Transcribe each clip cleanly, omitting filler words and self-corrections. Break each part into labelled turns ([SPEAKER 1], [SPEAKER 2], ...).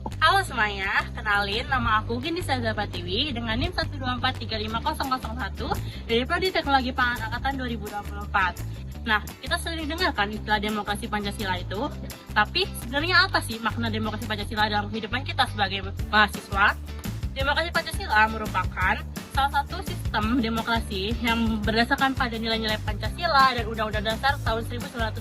[SPEAKER 1] Halo semuanya, kenalin nama aku Gindi Saga Pratiwi dengan NIM 124355001 dari Prodi Teknologi Pangan Angkatan 2024. Nah, kita sering dengarkan istilah demokrasi Pancasila itu, tapi sebenarnya apa sih makna demokrasi Pancasila dalam kehidupan kita sebagai mahasiswa? Demokrasi Pancasila merupakan salah satu sistem demokrasi yang berdasarkan pada nilai-nilai Pancasila dan Undang-Undang Dasar tahun 1945.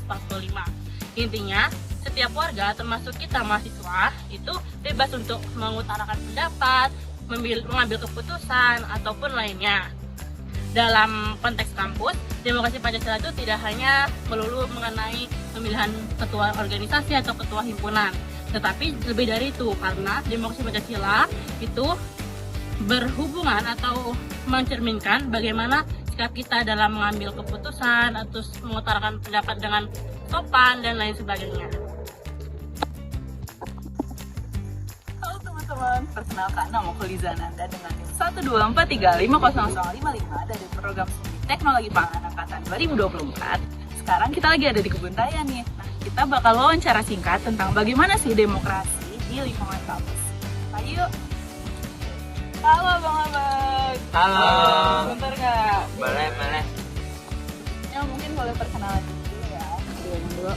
[SPEAKER 1] Intinya, setiap warga termasuk kita mahasiswa itu bebas untuk mengutarakan pendapat, mengambil keputusan, ataupun lainnya. Dalam konteks kampus, demokrasi Pancasila itu tidak hanya melulu mengenai pemilihan ketua organisasi atau ketua himpunan, tetapi lebih dari itu, karena demokrasi Pancasila itu berhubungan atau mencerminkan bagaimana sikap kita dalam mengambil keputusan atau mengutarakan pendapat dengan sopan dan lain sebagainya.
[SPEAKER 2] Halo teman-teman, perkenalkan nama aku Liza Nanda dengan NIM 124350055 dari program studi Teknologi Pangan Angkatan 2024. Sekarang kita lagi ada di Kebun Raya nih. Nah, kita bakal wawancara singkat tentang bagaimana sih demokrasi di lingkungan kampus. Ayo. Halo Bang Abang.
[SPEAKER 3] Halo.
[SPEAKER 2] Bentar nggak?
[SPEAKER 3] Boleh.
[SPEAKER 2] Ya mungkin boleh perkenalan dulu ya. Dulu.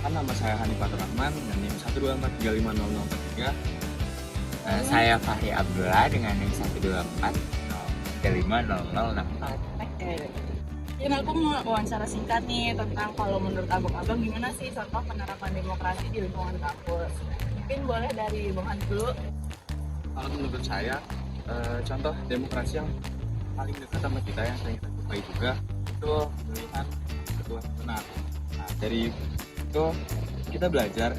[SPEAKER 3] Nama saya Hanifatur Rahman dengan NIM 124350043. Saya Fahri Abdullah dengan NIM 124350064.
[SPEAKER 2] Jadi aku mau wawancara singkat nih tentang kalau menurut abang-abang gimana sih contoh penerapan demokrasi di lingkungan kampus. Mungkin boleh dari Bang Hans dulu.
[SPEAKER 3] Kalau menurut saya, contoh demokrasi yang paling dekat sama kita yang sering kita jumpai juga itu pemilihan ketua himpunan. Nah, dari itu kita belajar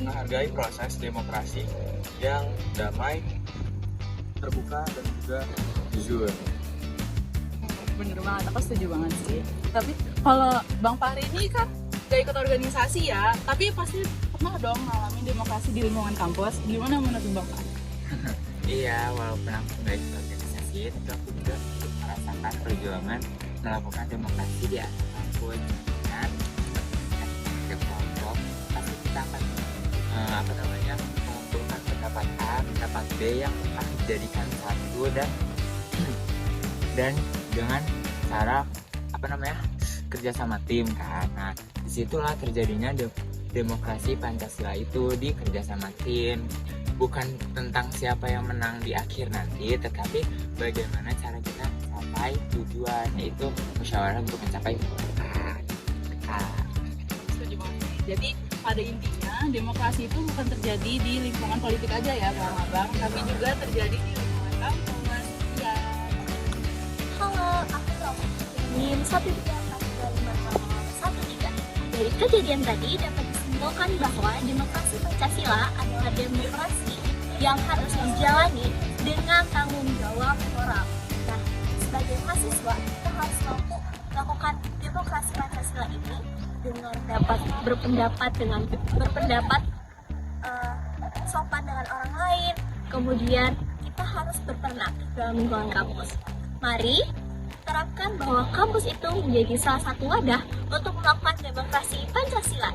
[SPEAKER 3] menghargai proses demokrasi yang damai, terbuka, dan juga jujur.
[SPEAKER 2] Bener banget, aku setuju banget sih. Tapi kalau Bang Fahri ini kan gak ikut organisasi ya, tapi pasti pernah dong ngalamin demokrasi di lingkungan kampus. Gimana menurut Bang Fahri?
[SPEAKER 3] Iya, walaupun aku nggak ikut organisasi, tapi aku juga ikut merasakan perjuangan melakukan demokrasi di atas kampus. Dan ke kelompok, pasti kita akan mengumpulkan pendapat A, pendapat B yang akan dijadikan satu dan dengan cara kerja sama tim kan. Nah, disitulah terjadinya demokrasi Pancasila itu di kerja sama tim. Bukan tentang siapa yang menang di akhir nanti, tetapi bagaimana cara kita mencapai tujuan, yaitu musyawarah untuk mencapai kemenangan.
[SPEAKER 2] Setuju banget sih. Jadi pada intinya demokrasi itu bukan terjadi di lingkungan politik aja ya Bang Abang, tapi juga terjadi di lingkungan kampus. Ya.
[SPEAKER 4] Halo, aku Romo. NIM 1343513. Dari kejadian tadi dapat disimpulkan bahwa demokrasi Pancasila adalah demokrasi yang harus dijalani dengan tanggung jawab moral. Nah, sebagai mahasiswa, kita harus mampu melakukan demokrasi Pancasila ini dengan dapat berpendapat sopan dengan orang lain. Kemudian kita harus berperan aktif dalam lingkungan kampus. Mari terapkan bahwa kampus itu menjadi salah satu wadah untuk melakukan demokrasi Pancasila.